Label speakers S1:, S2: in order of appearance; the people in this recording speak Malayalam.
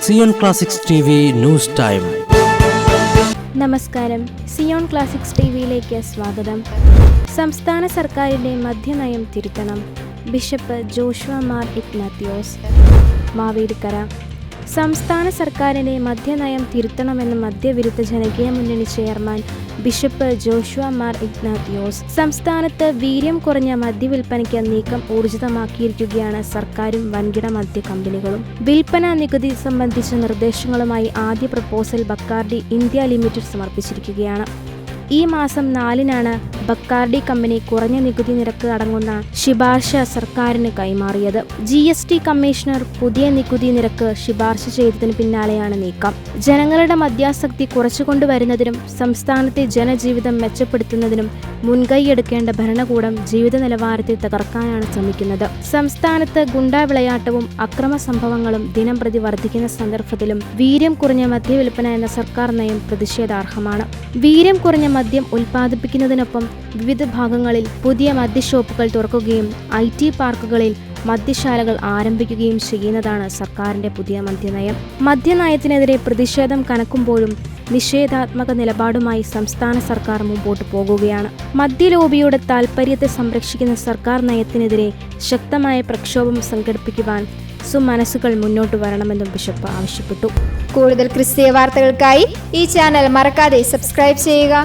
S1: Zion classics TV news time.
S2: നമസ്കാരം, സിയോൺ ക്ലാസിക്സ് TVയിലേക്ക് സ്വാഗതം. സംസ്ഥാന സർക്കാരിന്റെ മദ്യനയം തിരുത്തണം. ബിഷപ്പ് ജോഷുവ മാർ ഇഗ്നാത്യോസ്, മാവേലിക്കര. സംസ്ഥാന സർക്കാരിന്റെ മദ്യനയം തിരുത്തണമെന്ന് മദ്യവിരുദ്ധ ജനകീയ മുന്നണി ചെയർമാൻ ബിഷപ്പ് ജോഷുവ മാർ ഇഗ്നാത്യോസ്. സംസ്ഥാനത്ത് വീര്യം കുറഞ്ഞ മദ്യവിൽപ്പനയ്ക്ക് നീക്കം ഊർജിതമാക്കിയിരിക്കുകയാണ് സർക്കാരും വൻകിട മദ്യ കമ്പനികളും. വിൽപ്പന നികുതി സംബന്ധിച്ച നിർദ്ദേശങ്ങളുമായി ആദ്യ പ്രപ്പോസൽ ബക്കാർഡി ഇന്ത്യ ലിമിറ്റഡ് സമർപ്പിച്ചിരിക്കുകയാണ്. ഈ മാസം 4-നാണ് ബക്കാർഡി കമ്പനി കുറഞ്ഞ നികുതി നിരക്ക് അടങ്ങുന്ന ശുപാർശ സർക്കാരിന് കൈമാറിയത്. GST കമ്മീഷണർ പുതിയ നികുതി നിരക്ക് ശുപാർശ ചെയ്തതിന് പിന്നാലെയാണ് നീക്കം. ജനങ്ങളുടെ മദ്യാസക്തി കുറച്ചുകൊണ്ടുവരുന്നതിനും സംസ്ഥാനത്തെ ജനജീവിതം മെച്ചപ്പെടുത്തുന്നതിനും മുൻകൈയെടുക്കേണ്ട ഭരണകൂടം ജീവിത നിലവാരത്തെ തകർക്കാനാണ് ശ്രമിക്കുന്നത്. സംസ്ഥാനത്ത് ഗുണ്ടാ വിളയാട്ടവും അക്രമ സംഭവങ്ങളും ദിനംപ്രതി വർദ്ധിക്കുന്ന സന്ദർഭത്തിലും വീര്യം കുറഞ്ഞ മദ്യവിൽപ്പന എന്ന സർക്കാർ നയം പ്രതിഷേധാർഹമാണ്. വീര്യം കുറഞ്ഞ മദ്യം ഉൽപ്പാദിപ്പിക്കുന്നതിനൊപ്പം വിവിധ ഭാഗങ്ങളിൽ പുതിയ മദ്യഷോപ്പുകൾ തുറക്കുകയും IT പാർക്കുകളിൽ മദ്യശാലകൾ ആരംഭിക്കുകയും ചെയ്യുന്നതാണ് സർക്കാരിന്റെ പുതിയ മദ്യനയം. മദ്യനയത്തിനെതിരെ പ്രതിഷേധം കനക്കുമ്പോഴും നിഷേധാത്മക നിലപാടുമായി സംസ്ഥാന സർക്കാർ മുമ്പോട്ട് പോകുകയാണ്. മദ്യലോബിയുടെ താൽപര്യത്തെ സംരക്ഷിക്കുന്ന സർക്കാർ നയത്തിനെതിരെ ശക്തമായ പ്രക്ഷോഭം സംഘടിപ്പിക്കുവാൻ സുമനസ്സുകൾ മുന്നോട്ട് വരണമെന്നും ബിഷപ്പ് ആവശ്യപ്പെട്ടു.
S3: കൂടുതൽ ക്രിസ്തീയ വാർത്തകൾക്കായി ഈ ചാനൽ മറക്കാതെ സബ്സ്ക്രൈബ് ചെയ്യുക.